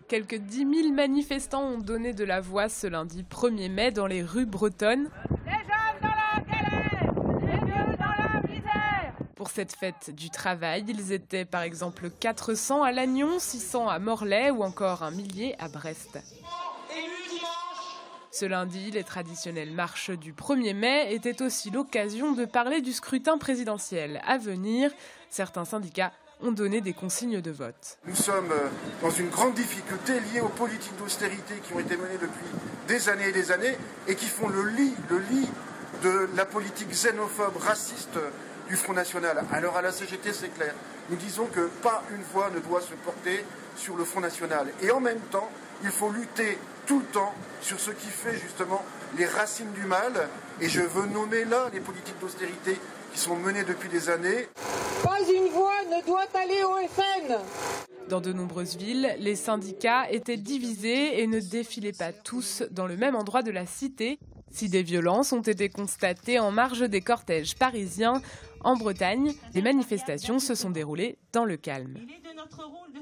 Quelques 10 000 manifestants ont donné de la voix ce lundi 1er mai dans les rues bretonnes. Les jeunes dans la galère, les vieux dans la misère. Pour cette fête du travail, ils étaient par exemple 400 à Lannion, 600 à Morlaix ou encore 1 millier à Brest. Ce lundi, les traditionnelles marches du 1er mai étaient aussi l'occasion de parler du scrutin présidentiel à venir. Certains syndicats ont donné des consignes de vote. Nous sommes dans une grande difficulté liée aux politiques d'austérité qui ont été menées depuis des années et des années et qui font le lit de la politique xénophobe, raciste du Front National. Alors à la CGT, c'est clair. Nous disons que pas une voix ne doit se porter sur le Front National. Et en même temps, il faut lutter tout le temps sur ce qui fait justement les racines du mal. Et je veux nommer là les politiques d'austérité qui sont menées depuis des années. Pas une voix ne doit aller au FN. Dans de nombreuses villes, les syndicats étaient divisés et ne défilaient pas tous dans le même endroit de la cité. Si des violences ont été constatées en marge des cortèges parisiens, en Bretagne, les manifestations se sont déroulées dans le calme. Il est de notre rôle de